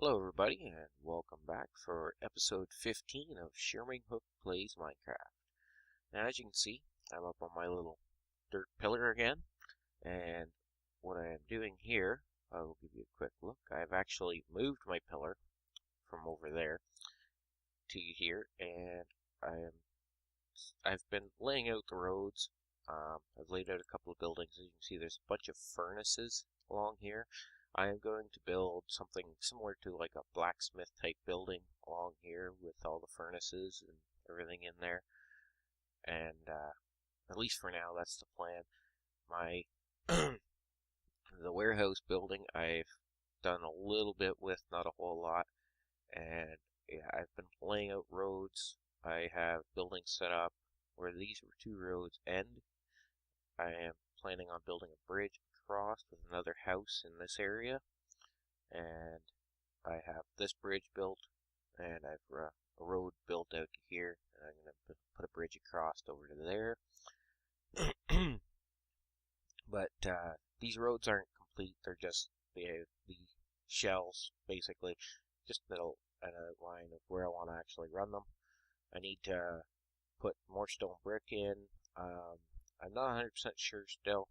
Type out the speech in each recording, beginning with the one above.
Hello everybody and welcome back for episode 15 of ShimmeringHook Plays Minecraft. Now as you can see, I'm up on my little dirt pillar again, and what I am doing here, I will give you a quick look. I've actually moved my pillar from over there to here, and I've been laying out the roads. I've laid out a couple of buildings. As you can see, there's a bunch of furnaces along here. I am going to build something similar to like a blacksmith type building along here with all the furnaces and everything in there. And at least for now, that's the plan. My the warehouse building I've done a little bit with, not a whole lot. And yeah, I've been laying out roads. I have buildings set up where these two roads end. I am planning on building a bridge across with another house in this area, and I have this bridge built, and I've a road built out to here, and I'm going to put a bridge across over to there. But these roads aren't complete. They're just the shells, basically, just an outline of where I want to actually run them. I need to put more stone brick in. I'm not 100% sure still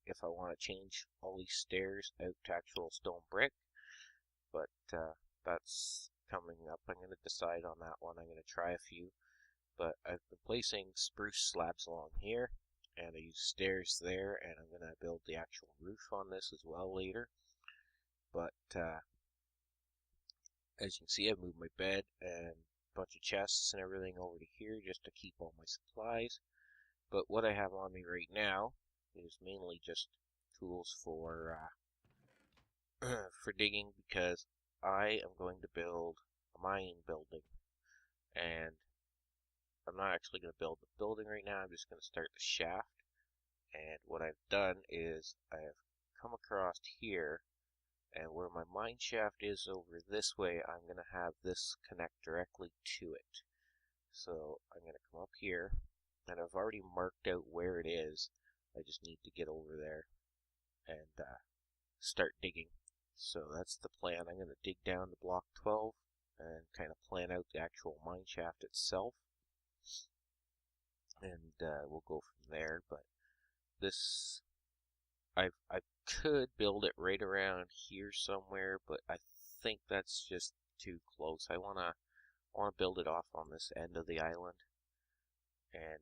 if I want to change all these stairs out to actual stone brick, but that's coming up. I'm going to decide on that one. I'm going to try a few, but I've been placing spruce slabs along here, and I use stairs there, and I'm going to build the actual roof on this as well later. But as you can see, I've moved my bed and a bunch of chests and everything over to here just to keep all my supplies. But what I have on me right now is mainly just tools for for digging, because I am going to build a mining building, and I'm not actually going to build the building right now. I'm just going to start the shaft. And what I've done is I've come across here, and where my mine shaft is over this way, I'm going to have this connect directly to it. So I'm going to come up here, and I've already marked out where it is. I just need to get over there and start digging. So that's the plan. I'm going to dig down to block 12 and kind of plan out the actual mine shaft itself, and we'll go from there. But this, I could build it right around here somewhere, but I think that's just too close. I wanna build it off on this end of the island, and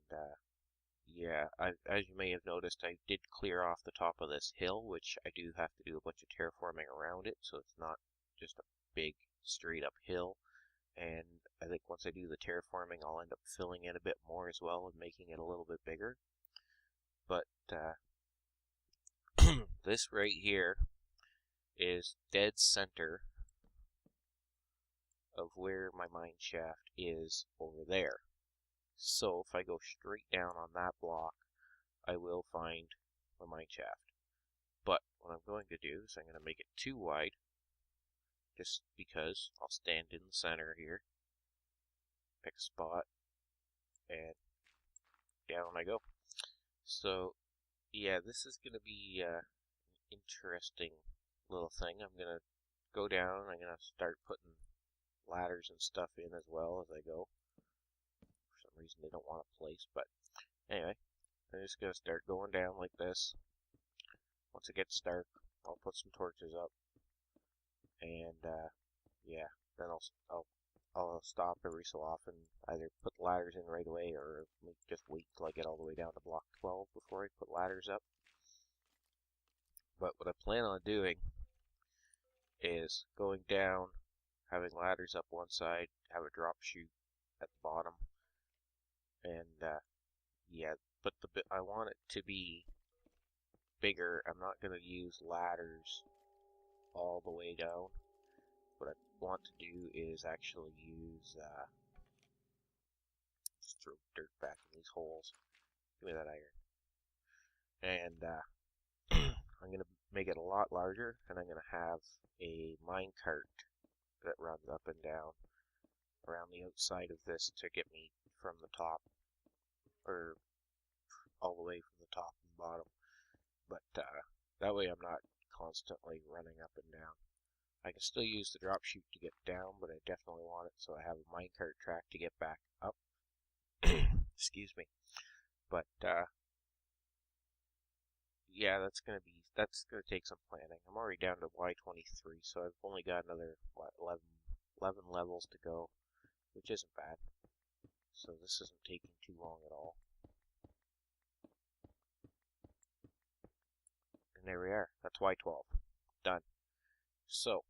yeah, as you may have noticed, I did clear off the top of this hill, which I do have to do a bunch of terraforming around it, so it's not just a big straight up hill. And I think once I do the terraforming, I'll end up filling in a bit more as well and making it a little bit bigger. But this right here is dead center of where my mine shaft is over there. So if I go straight down on that block, I will find my mine shaft. But what I'm going to do is I'm going to make it too wide, just because I'll stand in the center here, pick a spot, and down I go. So yeah, this is going to be an interesting little thing. I'm going to go down, I'm going to start putting ladders and stuff in as well as I go. For some reason they don't want a place, but anyway, I'm just going to start going down like this. Once it gets dark, I'll put some torches up, and yeah, then I'll stop every so often, either put ladders in right away or just wait till I get all the way down to block 12 before I put ladders up. But what I plan on doing is going down, having ladders up one side, have a drop chute at the bottom, and yeah, but I want it to be bigger. I'm not going to use ladders all the way down. What I want to do is actually use just throw dirt back in these holes. Give me that iron. And I'm going to make it a lot larger, and I'm going to have a mine cart that runs up and down around the outside of this to get me from the top, or all the way from the top and bottom. But that way I'm not constantly running up and down. I can still use the drop chute to get down, but I definitely want it so I have a minecart track to get back up. Excuse me. But yeah, that's gonna take some planning. I'm already down to Y23, so I've only got another what, 11 levels to go, which isn't bad. So this isn't taking too long at all. And there we are. That's Y12. Done. So,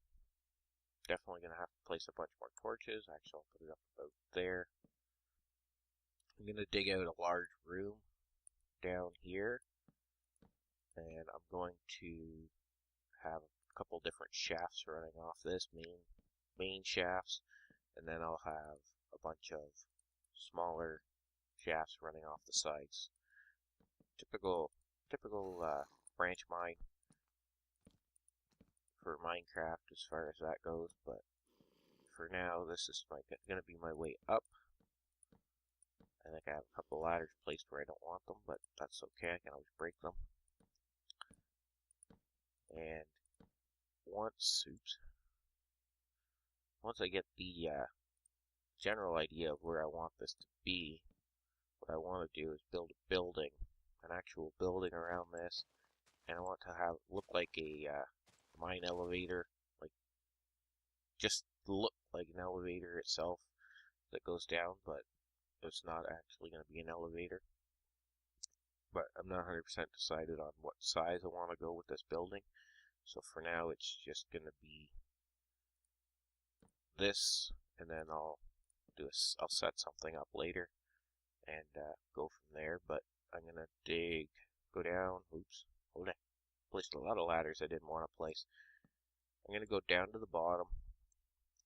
definitely going to have to place a bunch more torches. Actually, I'll put it up about there. I'm going to dig out a large room down here. And I'm going to have a couple different shafts running off this, main shafts. And then I'll have a bunch of smaller shafts running off the sides. Typical branch mine for Minecraft as far as that goes, but for now this is going to be my way up. I think I have a couple ladders placed where I don't want them, but that's okay, I can always break them. And once I get the general idea of where I want this to be, what I want to do is build a building, an actual building around this, and I want to have look like a mine elevator, like just look like an elevator itself that goes down, but it's not actually going to be an elevator. But I'm not 100% decided on what size I want to go with this building, so for now it's just going to be this, and then I'll set something up later and go from there. But I'm gonna go down. Oops, hold it. Placed a lot of ladders I didn't want to place. I'm gonna go down to the bottom.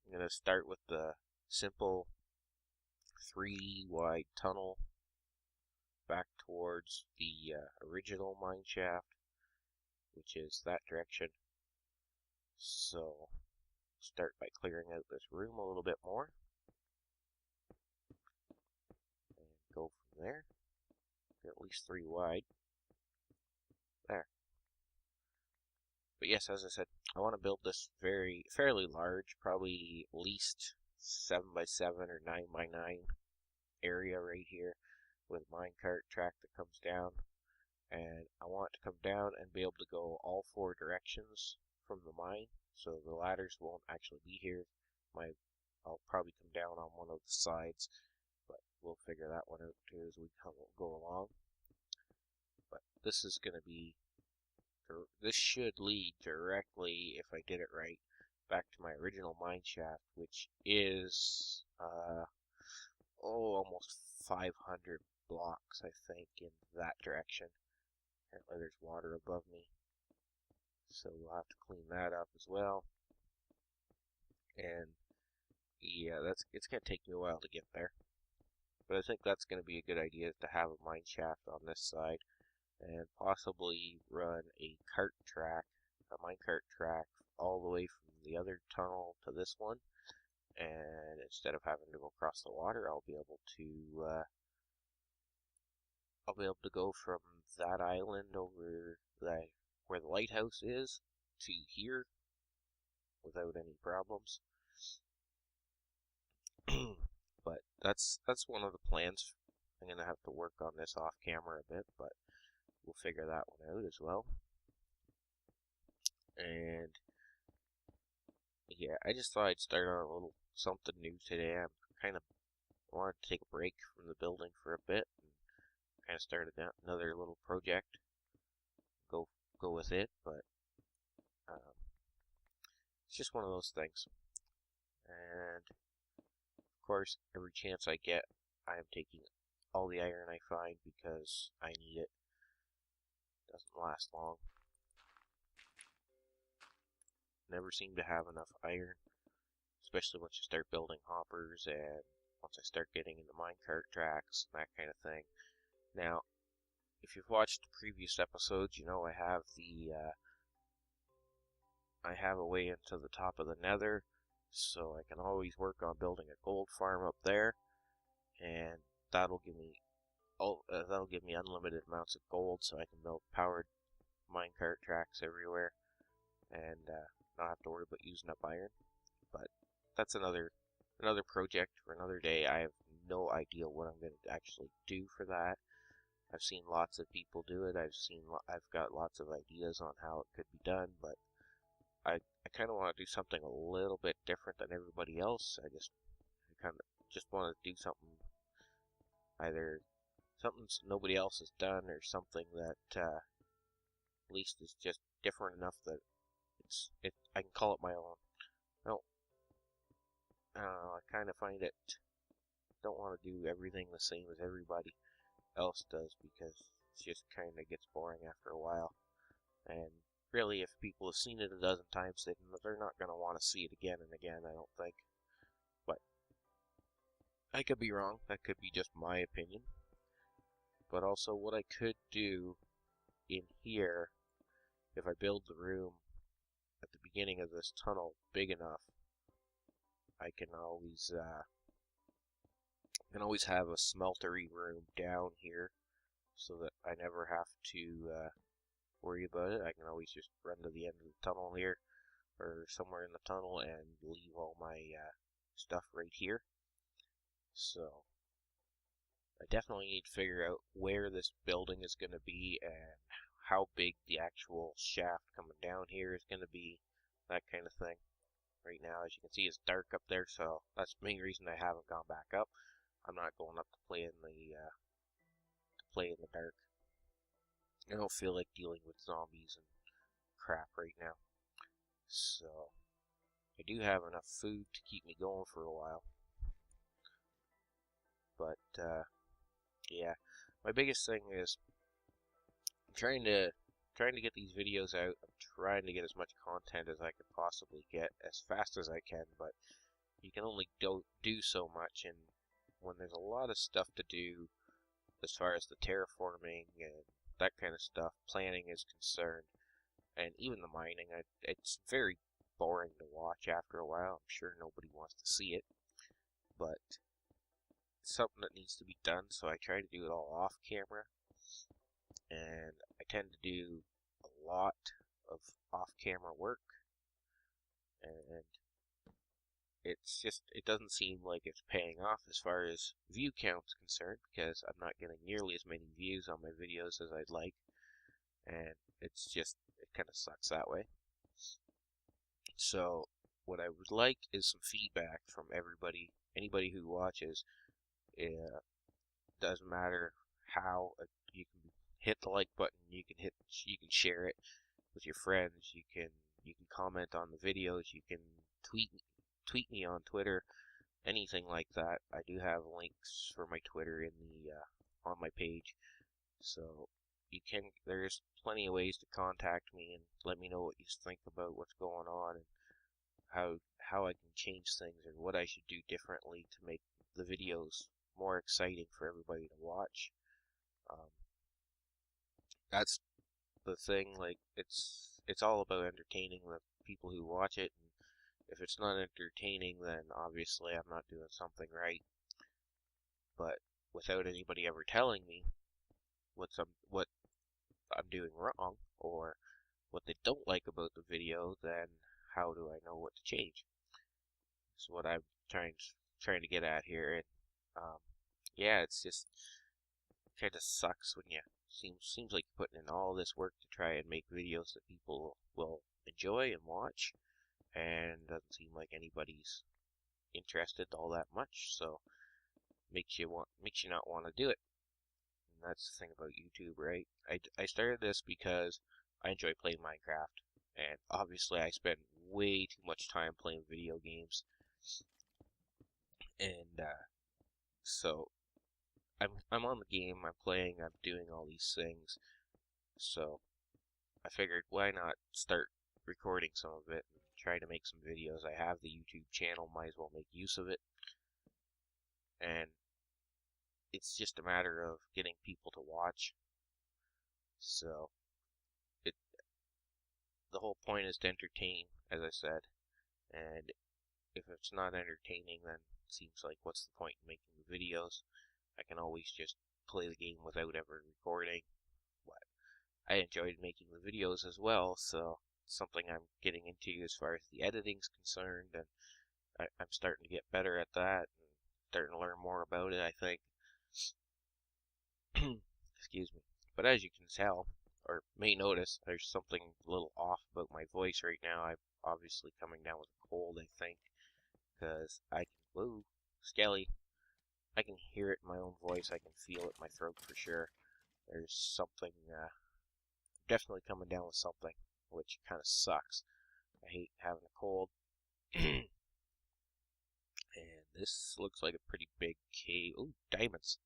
I'm gonna start with the simple 3 wide tunnel back towards the original mine shaft, which is that direction. So start by clearing out this room a little bit more and go from there. Get at least 3 wide. There. But yes, as I said, I want to build this fairly large, probably at least 7 by 7 or 9 by 9 area right here with a minecart track that comes down. And I want it to come down and be able to go all 4 directions from the mine, so the ladders won't actually be here. I'll probably come down on one of the sides, but we'll figure that one out too as we go along. But this should lead directly, if I did it right, back to my original mine shaft, which is almost 500 blocks, I think, in that direction. Apparently there's water above me, so we'll have to clean that up as well. And yeah, it's gonna take me a while to get there, but I think that's gonna be a good idea, to have a mine shaft on this side and possibly run a minecart track all the way from the other tunnel to this one. And instead of having to go across the water, I'll be able to go from that island over where the lighthouse is to here without any problems. But that's one of the plans. I'm gonna have to work on this off camera a bit, but we'll figure that one out as well. And yeah, I just thought I'd start on a little something new today. I'm kind of wanted to take a break from the building for a bit and kind of start another little project. Go with it, but it's just one of those things. And of course, every chance I get, I am taking all the iron I find because I need it. Doesn't last long. Never seem to have enough iron, especially once you start building hoppers and once I start getting into minecart tracks and that kind of thing. Now, if you've watched the previous episodes, you know I have a way into the top of the nether, so I can always work on building a gold farm up there, and that'll give me unlimited amounts of gold, so I can build powered minecart tracks everywhere. And not have to worry about using up iron. But that's another project for another day. I have no idea what I'm going to actually do for that. I've seen lots of people do it. I've got lots of ideas on how it could be done, but I kind of want to do something a little bit different than everybody else. I kind of just want to do something, either something nobody else has done or something that at least is just different enough that I can call it my own. I don't know, I kind of find it, don't want to do everything the same as everybody else does, because it just kind of gets boring after a while. And really, if people have seen it a dozen times, then they're not going to want to see it again and again, I don't think. But I could be wrong. That could be just my opinion. But also, what I could do in here, if I build the room at the beginning of this tunnel big enough, I can always have a smeltery room down here, so that I never have to worry about it. I can always just run to the end of the tunnel here, or somewhere in the tunnel, and leave all my stuff right here. So I definitely need to figure out where this building is going to be and how big the actual shaft coming down here is going to be, that kind of thing. Right now, as you can see, it's dark up there, so that's the main reason I haven't gone back up. I'm not going up to play in the dark. I don't feel like dealing with zombies and crap right now. So I do have enough food to keep me going for a while. But yeah, my biggest thing is I'm trying to get these videos out. I'm trying to get as much content as I can possibly get as fast as I can, but you can only do so much, and when there's a lot of stuff to do as far as the terraforming and that kind of stuff, planning is concerned, and even the mining, it's very boring to watch after a while. I'm sure nobody wants to see it, but it's something that needs to be done, so I try to do it all off camera, and I tend to do a lot of off-camera work, and it doesn't seem like it's paying off as far as view count's concerned, because I'm not getting nearly as many views on my videos as I'd like, and it kind of sucks that way. So what I would like is some feedback from anybody who watches. It doesn't matter how, you can hit the like button, you can share it with your friends, you can comment on the videos, you can tweet me on Twitter, anything like that. I do have links for my Twitter in the on my page, so there's plenty of ways to contact me and let me know what you think about what's going on, and how I can change things, and what I should do differently to make the videos more exciting for everybody to watch. That's the thing. Like, it's all about entertaining the people who watch it, and if it's not entertaining, then obviously I'm not doing something right. But without anybody ever telling me what I'm doing wrong, or what they don't like about the video, then how do I know what to change? That's what I'm trying to get at here. And yeah, it's just kind of sucks when you seems like you're putting in all this work to try and make videos that people will enjoy and watch, and doesn't seem like anybody's interested all that much, so makes you not want to do it. And that's the thing about YouTube, right? I started this because I enjoy playing Minecraft, and obviously I spend way too much time playing video games, and so I'm on the game, I'm playing, I'm doing all these things, so I figured, why not start recording some of it and try to make some videos. I have the YouTube channel, might as well make use of it, and it's just a matter of getting people to watch. So the whole point is to entertain, as I said, and if it's not entertaining, then it seems like, what's the point in making the videos? I can always just play the game without ever recording. But I enjoyed making the videos as well, so something I'm getting into as far as the editing's concerned, and I'm starting to get better at that and starting to learn more about it, I think. Excuse me. But as you can tell, or may notice, there's something a little off about my voice right now. I'm obviously coming down with a cold, I think, because I can, whoa, Skelly, I can hear it in my own voice. I can feel it in my throat for sure. There's something, definitely coming down with something, which kind of sucks. I hate having a cold. And this looks like a pretty big cave. Oh, diamonds.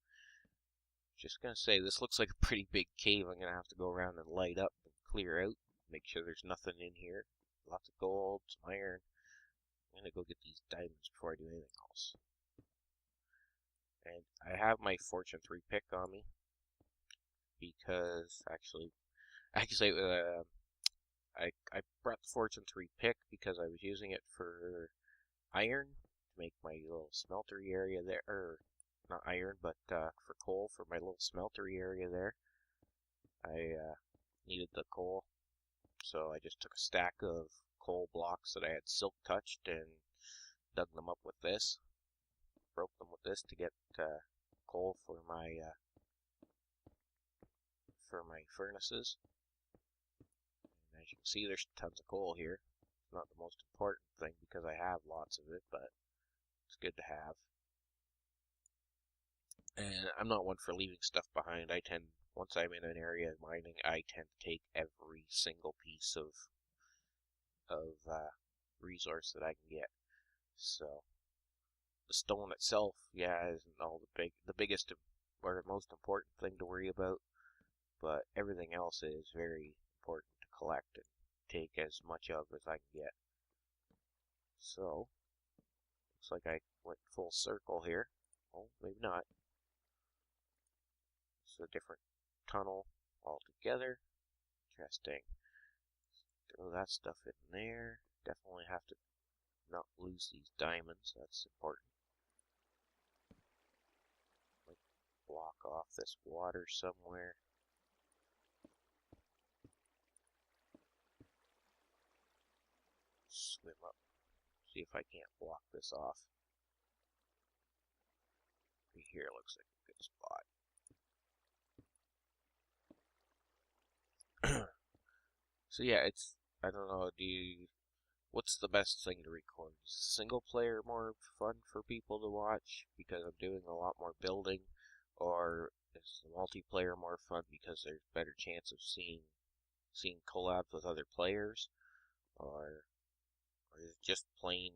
Just gonna say, this looks like a pretty big cave. I'm gonna have to go around and light up and clear out. Make sure there's nothing in here. Lots of gold, some iron. I'm gonna go get these diamonds before I do anything else. And I have my Fortune 3 pick on me. Because, actually, I brought the Fortune 3 pick because I was using it for iron to make my little smeltery area there, or not iron, but for coal for my little smeltery area there. I needed the coal, so I just took a stack of coal blocks that I had silk touched and dug them up with this, broke them with this to get coal for my furnaces. And as you can see, there's tons of coal here. Not the most important thing because I have lots of it, but it's good to have. And I'm not one for leaving stuff behind. Once I'm in an area of mining, I tend to take every single piece of resource that I can get. So the stone itself, yeah, isn't all the biggest or the most important thing to worry about, but everything else is very important to collect and take as much of as I can get. So looks like I went full circle here. Oh, maybe not. It's a different tunnel altogether. Interesting. Throw that stuff in there. Definitely have to not lose these diamonds. That's important. Like block off this water somewhere. Swim up. See if I can't block this off. Right here looks like a good spot. So yeah, I don't know, what's the best thing to record? Is single player more fun for people to watch because I'm doing a lot more building, or is the multiplayer more fun because there's better chance of seeing collabs with other players, or is it just plain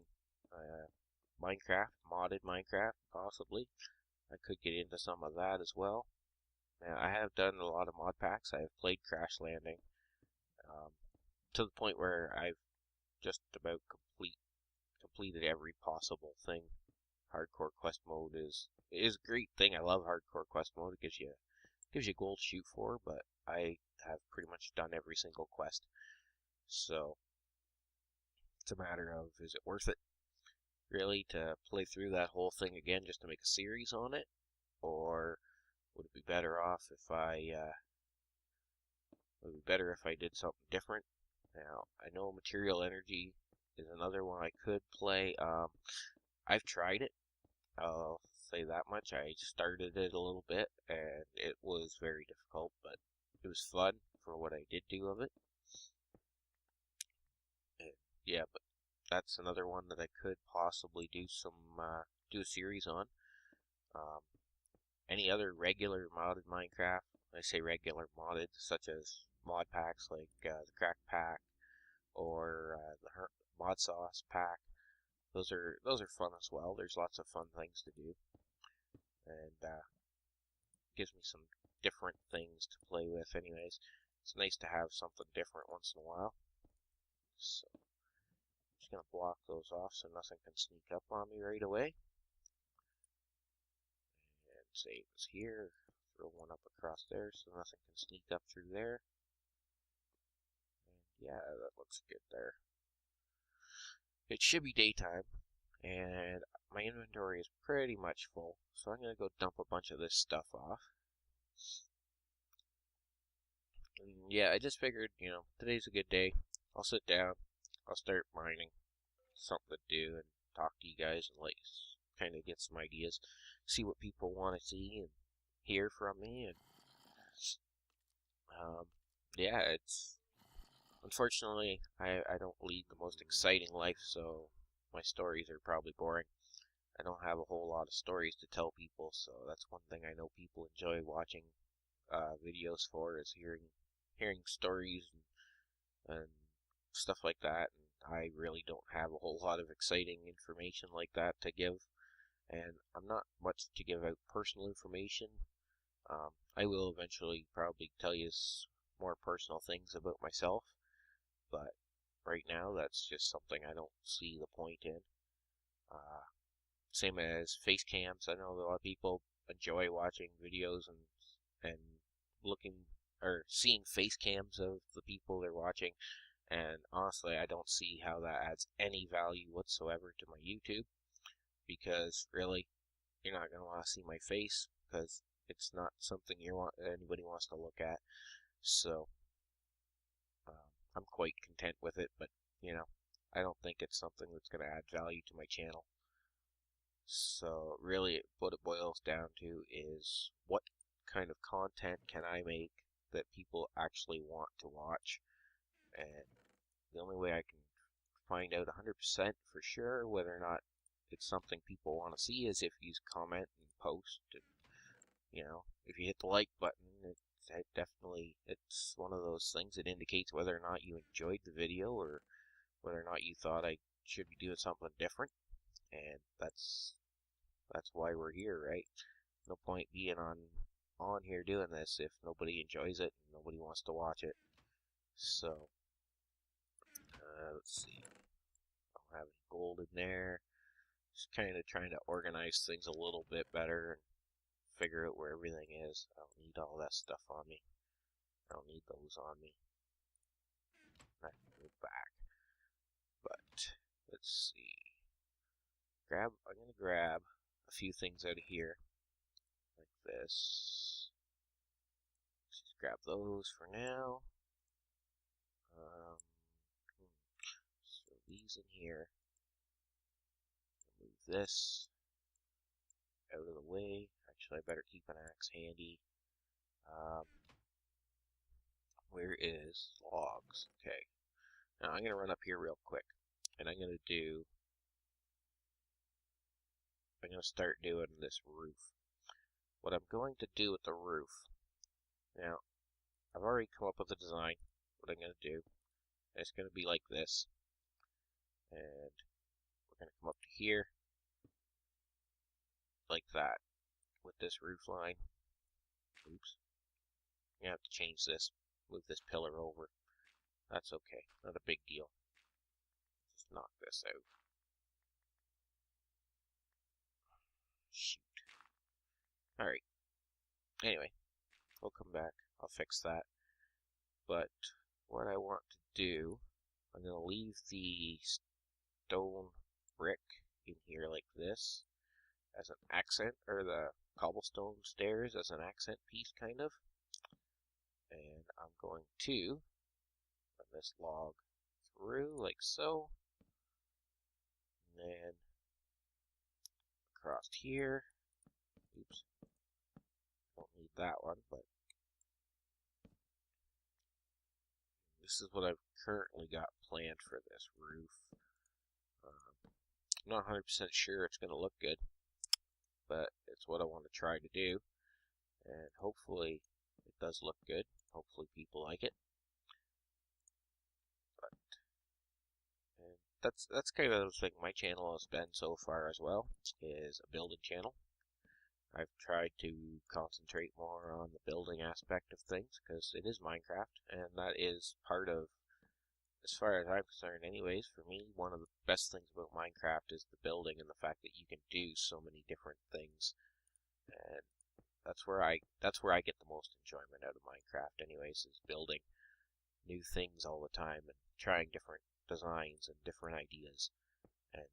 Minecraft, modded Minecraft, possibly? I could get into some of that as well. Now, I have done a lot of mod packs. I have played Crash Landing to the point where I've just about completed every possible thing. Hardcore quest mode is a great thing. I love hardcore quest mode. It gives you gold to shoot for, but I have pretty much done every single quest. So it's a matter of, is it worth it really to play through that whole thing again just to make a series on it, or would it be better if I did something different? Now, I know Material Energy is another one I could play. I've tried it. I'll say that much. I started it a little bit, and it was very difficult, but it was fun for what I did do of it. And yeah, but that's another one that I could possibly do do a series on. Any other regular modded Minecraft, I say regular modded, such as mod packs like the Crack Pack or the Mod Sauce Pack. Those are fun as well. There's lots of fun things to do, and gives me some different things to play with. Anyways, it's nice to have something different once in a while. So I'm just gonna block those off so nothing can sneak up on me right away. And say it was here. Throw one up across there so nothing can sneak up through there. And yeah, that looks good there. It should be daytime, and my inventory is pretty much full, so I'm going to go dump a bunch of this stuff off. And yeah, I just figured, today's a good day. I'll sit down, I'll start mining something to do and talk to you guys and like kind of get some ideas, see what people want to see and hear from me. And yeah, it's unfortunately I don't lead the most exciting life, so my stories are probably boring. I don't have a whole lot of stories to tell people, so that's one thing I know people enjoy watching videos for is hearing stories and stuff like that. And I really don't have a whole lot of exciting information like that to give, and I'm not much to give out personal information. I will eventually probably tell you more personal things about myself, but right now that's just something I don't see the point in. Same as face cams. I know a lot of people enjoy watching videos and looking or seeing face cams of the people they're watching. And honestly, I don't see how that adds any value whatsoever to my YouTube, because really, you're not gonna want to see my face because it's not something anybody wants to look at. So I'm quite content with it, but you know, I don't think it's something that's gonna add value to my channel. So really, what it boils down to is what kind of content can I make that people actually want to watch, and the only way I can find out 100% for sure whether or not it's something people want to see is if you comment and post. And, if you hit the like button, it's one of those things that indicates whether or not you enjoyed the video or whether or not you thought I should be doing something different. And that's why we're here, right? No point being on here doing this if nobody enjoys it and nobody wants to watch it. So let's see. I don't have any gold in there. Just kind of trying to organize things a little bit better and figure out where everything is. I don't need all that stuff on me. I don't need those on me. I can go back. But let's see. I'm gonna grab a few things out of here, like this. Let's just grab those for now. So these in here. Move this out of the way. Actually, I better keep an axe handy. Where is logs? Okay. Now I'm gonna run up here real quick, and I'm gonna start doing this roof. What I'm going to do with the roof, now, I've already come up with a design. What I'm gonna do, it's gonna be like this, and we're gonna come up to here, like that, with this roof line. Oops. I'm gonna have to change this, move this pillar over. That's okay, not a big deal. Just knock this out. Shoot. Alright. Anyway, we'll come back. I'll fix that. But what I want to do, I'm going to leave the stone brick in here like this as an accent, or the cobblestone stairs as an accent piece, kind of. And I'm going to run this log through like so. And then across here. Oops. Don't need that one, but this is what I've currently got planned for this roof. I'm not 100% sure it's going to look good, but it's what I want to try to do, and hopefully it does look good. Hopefully people like it. And that's kind of the thing my channel has been so far as well, is a building channel. I've tried to concentrate more on the building aspect of things, because it is Minecraft, and that is part of, as far as I'm concerned anyways, for me, one of the best things about Minecraft is the building and the fact that you can do so many different things. And that's where I get the most enjoyment out of Minecraft anyways, is building new things all the time and trying different designs and different ideas. And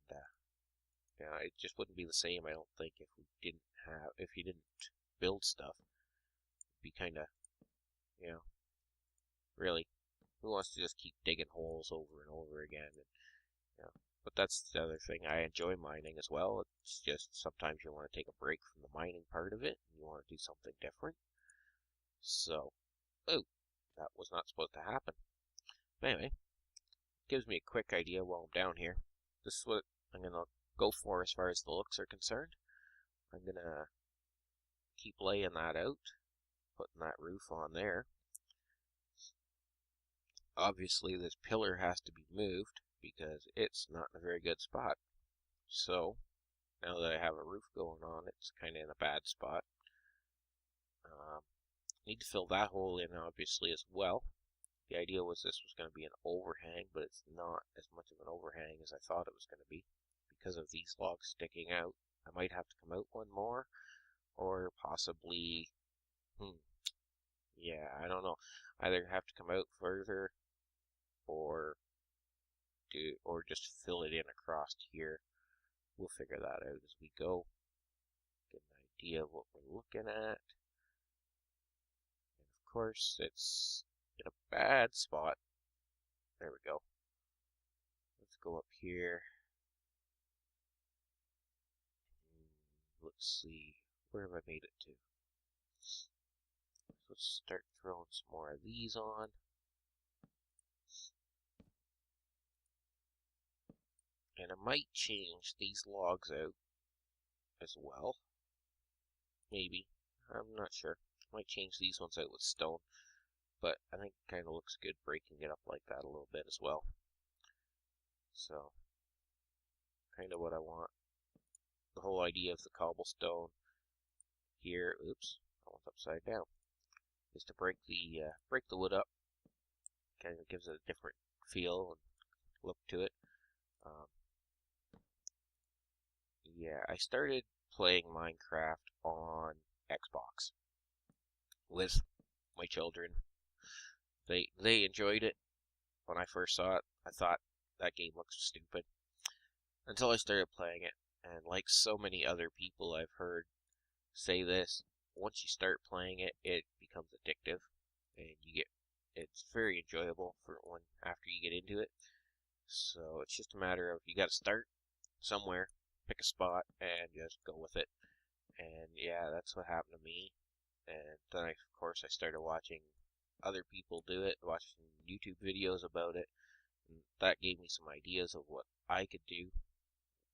it just wouldn't be the same, I don't think, if you didn't build stuff. It'd be kind of, really, Who wants to just keep digging holes over and over again? And, you know, but that's the other thing. I enjoy mining as well. It's just sometimes you want to take a break from the mining part of it, and you want to do something different. So, oh, that was not supposed to happen. But anyway, gives me a quick idea while I'm down here. This is what I'm going to go for as far as the looks are concerned. I'm going to keep laying that out, putting that roof on there. Obviously, this pillar has to be moved because it's not in a very good spot. So, now that I have a roof going on, it's kind of in a bad spot. Need to fill that hole in, obviously, as well. The idea was this was going to be an overhang, but it's not as much of an overhang as I thought it was going to be because of these logs sticking out. I might have to come out one more, or possibly, yeah, I don't know. Either have to come out further, or just fill it in across here. We'll figure that out as we go. Get an idea of what we're looking at. And of course, it's in a bad spot. There we go. Let's go up here. Let's see. Where have I made it to? So let's start throwing some more of these on. And I might change these logs out as well. Maybe. I'm not sure. I might change these ones out with stone. But I think it kind of looks good breaking it up like that a little bit as well. So, kind of what I want. The whole idea of the cobblestone here, oops, I went upside down, is to break the wood up. Kind of gives it a different feel and look to it. Yeah, I started playing Minecraft on Xbox with my children. They enjoyed it. When I first saw it, I thought that game looks stupid. Until I started playing it, and like so many other people I've heard say this, once you start playing it, it becomes addictive, and it's very enjoyable after you get into it. So it's just a matter of you got to start somewhere, pick a spot, and just go with it. And yeah, that's what happened to me. And then of course I started watching other people do it, watching YouTube videos about it, and that gave me some ideas of what I could do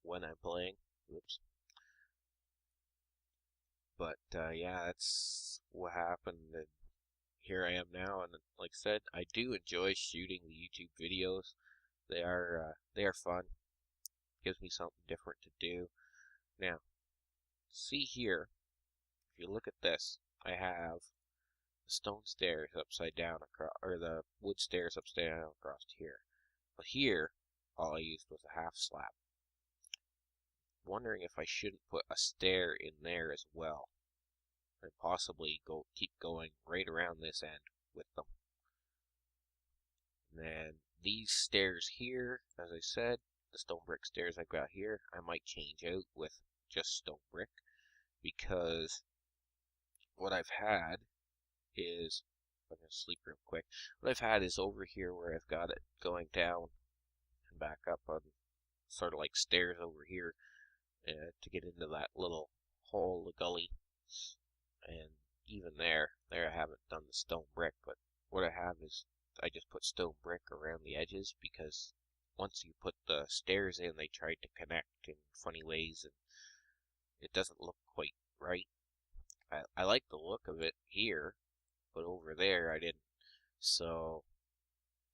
when I'm playing. Whoops. But yeah, that's what happened, and here I am now. And like I said, I do enjoy shooting the YouTube videos. They are fun. Gives me something different to do. Now, see here, if you look at this, I have the stone stairs upside down across, or the wood stairs upside down across here. But here, all I used was a half slab. Wondering if I shouldn't put a stair in there as well, and possibly keep going right around this end with them. And then these stairs here, as I said, the stone brick stairs I've got here, I might change out with just stone brick, because what I've had is, I'm going to sleep real quick, what I've had is over here where I've got it going down and back up on sort of like stairs over here to get into that little hole, the gully. And even there I haven't done the stone brick, but what I have is I just put stone brick around the edges, because once you put the stairs in, they tried to connect in funny ways, and it doesn't look quite right. I like the look of it here, but over there I didn't. So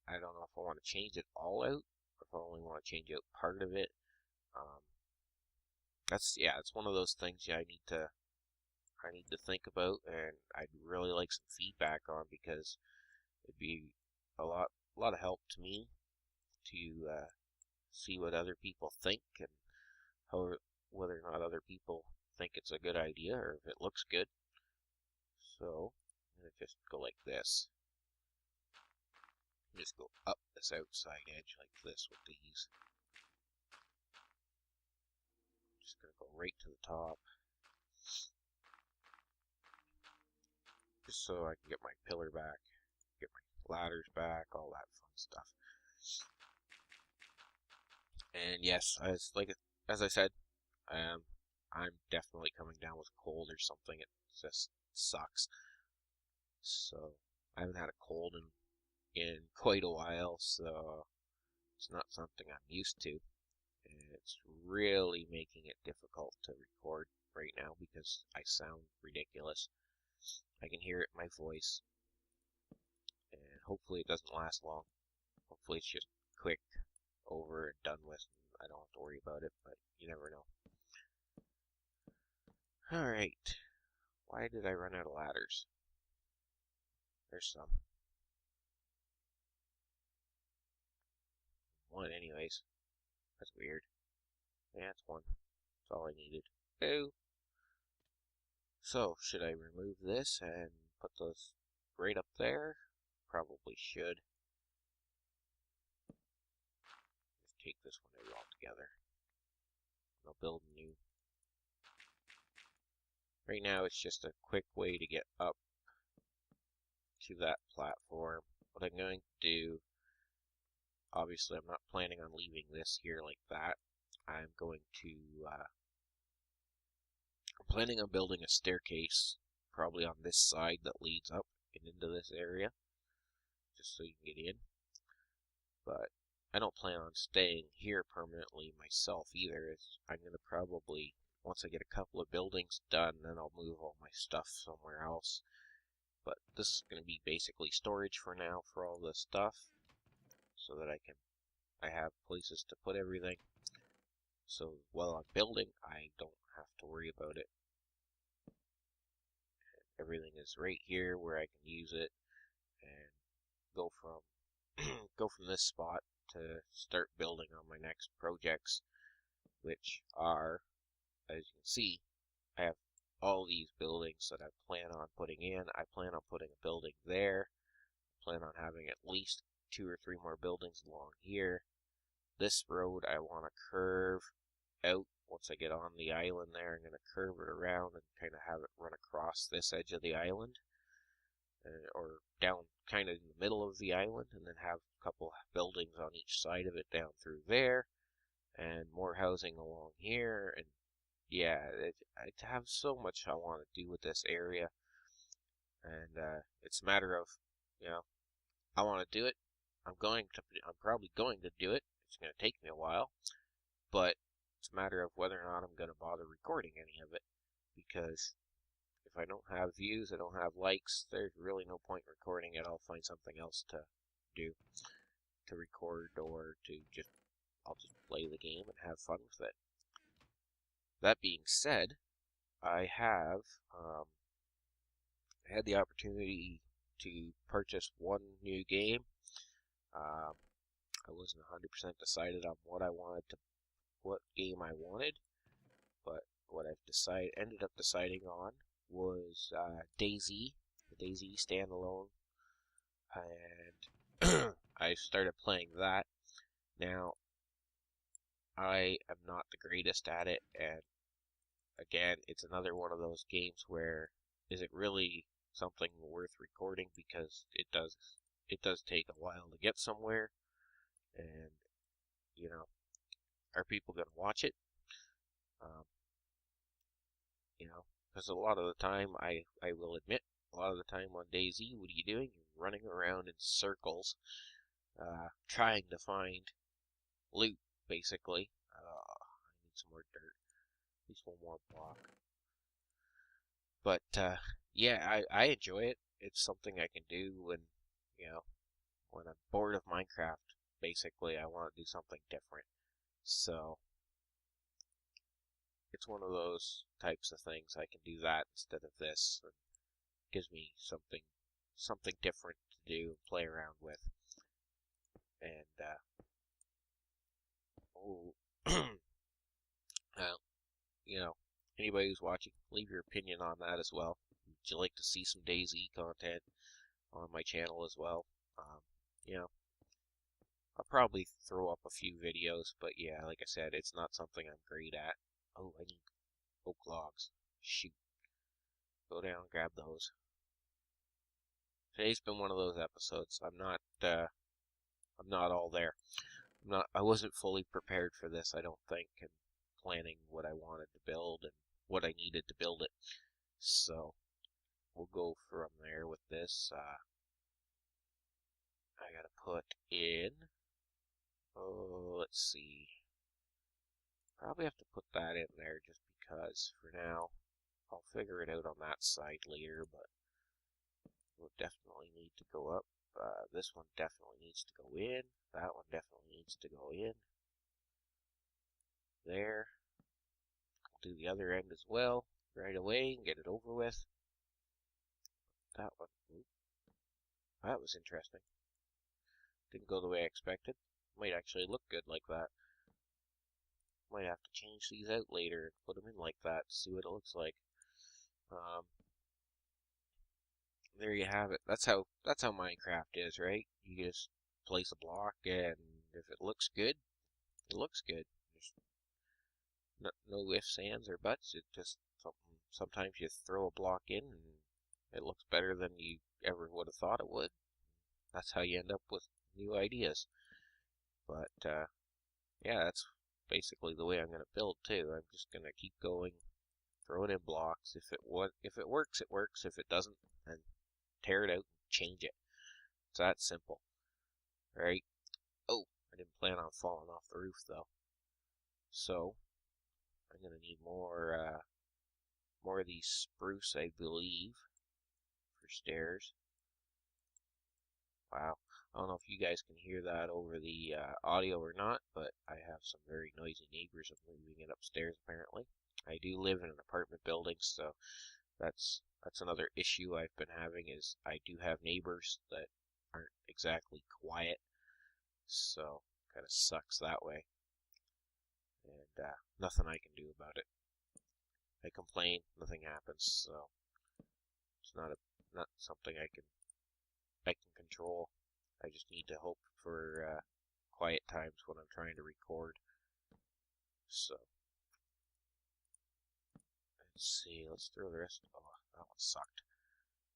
I don't know if I want to change it all out, or if I only want to change out part of it. It's one of those things I need to think about, and I'd really like some feedback on, because it'd be a lot of help to me to see what other people think, and whether or not other people think it's a good idea or if it looks good. So I'm gonna just go like this. Just go up this outside edge like this with these. Just gonna go right to the top, just so I can get my pillar back, get my ladders back, all that fun stuff. And yes, as I said, I'm definitely coming down with a cold or something. It just sucks. So I haven't had a cold in quite a while, so it's not something I'm used to. And it's really making it difficult to record right now because I sound ridiculous. I can hear it in my voice, and hopefully it doesn't last long. Hopefully it's just quick, over and done with, and I don't have to worry about it, but you never know. Alright, why did I run out of ladders? There's some. One anyways. That's weird. Yeah, it's one. That's all I needed. Boo! So, should I remove this and put those right up there? Probably should. Just take this one out altogether. I'll build a new. Right now, it's just a quick way to get up to that platform. What I'm going to do, obviously, I'm not planning on leaving this here like that. I'm planning on building a staircase, probably on this side that leads up and into this area, just so you can get in. But I don't plan on staying here permanently myself either. I'm going to probably, once I get a couple of buildings done, then I'll move all my stuff somewhere else. But this is going to be basically storage for now for all this stuff, so that I have places to put everything. So while I'm building, I don't have to worry about it. Everything is right here where I can use it and go from this spot to start building on my next projects, which are, as you can see, I have all these buildings that I plan on putting in. I plan on putting a building there. I plan on having at least 2 or 3 more buildings along here. This road I want to curve out. Once I get on the island there, I'm going to curve it around and kind of have it run across this edge of the island, or down kind of in the middle of the island, and then have a couple buildings on each side of it down through there, and more housing along here. And yeah, I have so much I want to do with this area, and it's a matter of, I want to do it. I'm probably going to do it. It's going to take me a while, but it's a matter of whether or not I'm going to bother recording any of it, because if I don't have views, I don't have likes, there's really no point in recording it. I'll find something else to do, to record, or I'll just play the game and have fun with it. That being said, I had the opportunity to purchase one new game. I wasn't 100% decided on what game I wanted, but what I've ended up deciding on was DayZ, the DayZ standalone, and I started playing that. Now, I am not the greatest at it, and again, it's another one of those games where, is it really something worth recording? Because it does take a while to get somewhere, and are people going to watch it? Because a lot of the time, I will admit, a lot of the time on DayZ, what are you doing? You're running around in circles, trying to find loot, basically. I need some more dirt. At least one more block. But, yeah, I enjoy it. It's something I can do when I'm bored of Minecraft. Basically, I want to do something different. So, it's one of those types of things. I can do that instead of this. It gives me something different to do and play around with. And, anybody who's watching, leave your opinion on that as well. Would you like to see some DayZ content on my channel as well? I'll probably throw up a few videos, but yeah, like I said, it's not something I'm great at. Oh, I need oak logs. Shoot. Go down and grab those. Today's been one of those episodes. I'm not all there. I wasn't fully prepared for this, I don't think, and planning what I wanted to build and what I needed to build it. So we'll go from there with this. I gotta put in, oh, let's see. Probably have to put that in there just because for now. I'll figure it out on that side later, but will definitely need to go up. This one definitely needs to go in. That one definitely needs to go in. There. I'll do the other end as well right away and get it over with. That one. Ooh, that was interesting. Didn't go the way I expected. Might actually look good like that. Might have to change these out later and put them in like that to see what it looks like. There you have it. That's how Minecraft is, right? You just place a block, and if it looks good, it looks good. There's no ifs, ands, or buts. It just something. Sometimes you throw a block in, and it looks better than you ever would have thought it would. That's how you end up with new ideas. But yeah, that's basically the way I'm gonna build too. I'm just gonna keep going, throw it in blocks. If it works, it works. If it doesn't, then tear it out and change it. It's that simple, right? Oh, I didn't plan on falling off the roof though. So I'm gonna need more of these spruce, I believe, for stairs. Wow, I don't know if you guys can hear that over the audio or not, but I have some very noisy neighbors. I'm moving it upstairs apparently. I do live in an apartment building, so that's another issue I've been having is I do have neighbors that aren't exactly quiet, so kind of sucks that way. And nothing I can do about it. I complain, nothing happens, so it's not something I can control. I just need to hope for quiet times when I'm trying to record. So let's see. Let's throw the rest. Oh, that one sucked.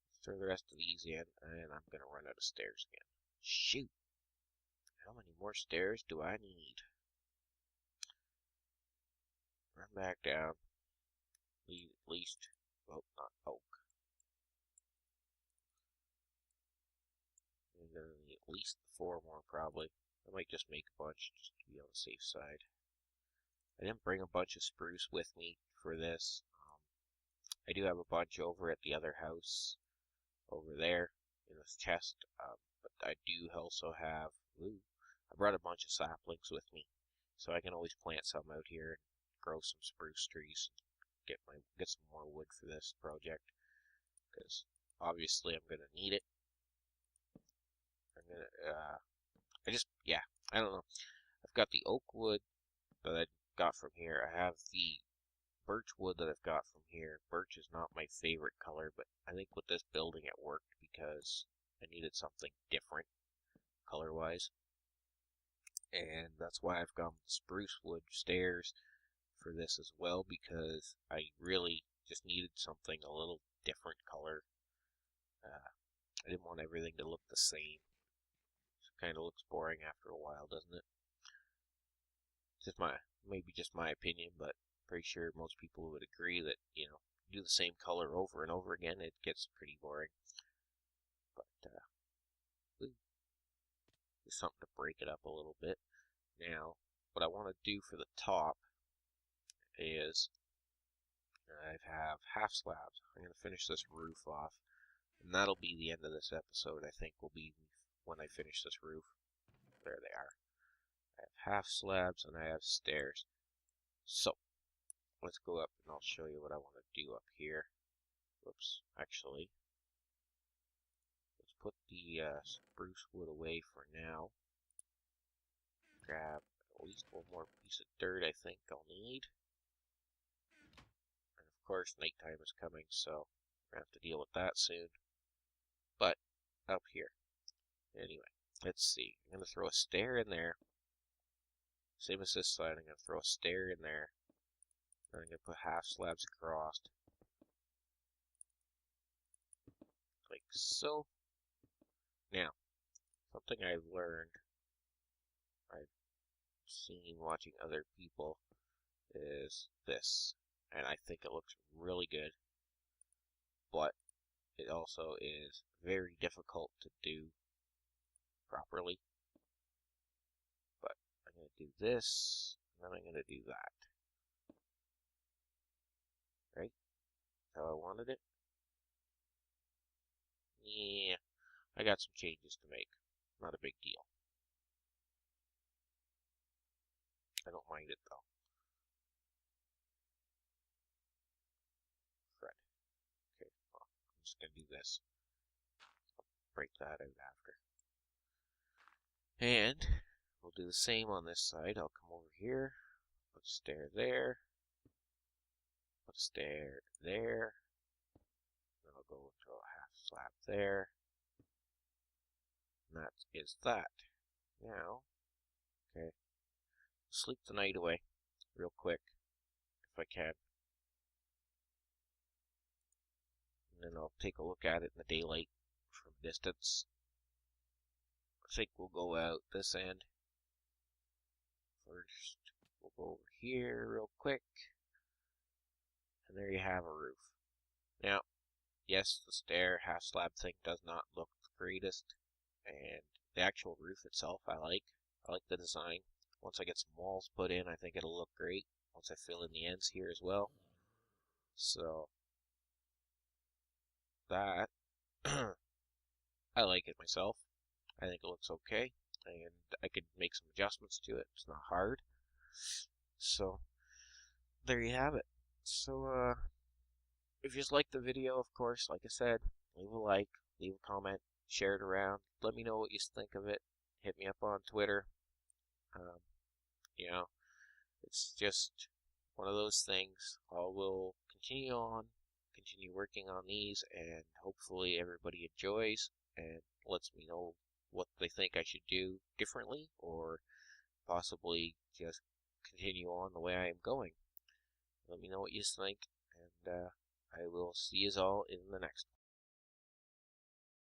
Let's throw the rest of these in, and I'm gonna run out of stairs again. Shoot! How many more stairs do I need? Run back down. Leave at least. Oh, not oak. I'm gonna need at least 4 more probably. I might just make a bunch just to be on the safe side. I didn't bring a bunch of spruce with me for this. I do have a bunch over at the other house over there in this chest, but I do also have, I brought a bunch of saplings with me, so I can always plant some out here and grow some spruce trees, get some more wood for this project, because obviously I'm gonna need it. I'm gonna, I don't know. I've got the oak wood that I got from here. I have the birch wood that I've got from here. Birch is not my favorite color, but I think with this building it worked because I needed something different color-wise. And that's why I've gone with spruce wood stairs for this as well, because I really just needed something a little different color. I didn't want everything to look the same. It kind of looks boring after a while, doesn't it? Maybe just my opinion, but pretty sure most people would agree that, do the same color over and over again, it gets pretty boring. But, just something to break it up a little bit. Now, what I want to do for the top is I have half slabs. I'm going to finish this roof off, and that'll be the end of this episode, I think, will be when I finish this roof. There they are. I have half slabs and I have stairs. So, let's go up and I'll show you what I want to do up here. Whoops, actually, let's put the spruce wood away for now. Grab at least one more piece of dirt I think I'll need. And of course, nighttime is coming, so we're going to have to deal with that soon. But, up here. Anyway, let's see. I'm going to throw a stair in there. Same as this side, I'm going to throw a stair in there. And I'm going to put half slabs across. Like so. Now, something I've learned, I've seen watching other people, is this. And I think it looks really good, but it also is very difficult to do properly. But I'm going to do this, and then I'm going to do that. Right? How I wanted it. Yeah, I got some changes to make. Not a big deal. I don't mind it though. Fred. Okay, well, I'm just going to do this. Break that out after. And we'll do the same on this side. I'll come over here, put a stair there, put a stair there, then I'll go into a half slab there, and that is that. Now, okay, sleep the night away real quick, if I can. And then I'll take a look at it in the daylight from distance. I think we'll go out this end. First, we'll go over here real quick. And there you have a roof. Now, yes, the stair half slab thing does not look the greatest. And the actual roof itself, I like. I like the design. Once I get some walls put in, I think it'll look great. Once I fill in the ends here as well. So, that, I like it myself. I think it looks okay. And I could make some adjustments to it. It's not hard. So, there you have it. So, if you just liked the video, of course, like I said, leave a like, leave a comment, share it around. Let me know what you think of it. Hit me up on Twitter. Um, you know, it's just one of those things. I will continue working on these, and hopefully everybody enjoys and lets me know what they think I should do differently, or possibly just continue on the way I am going. Let me know what you think, and I will see you all in the next one.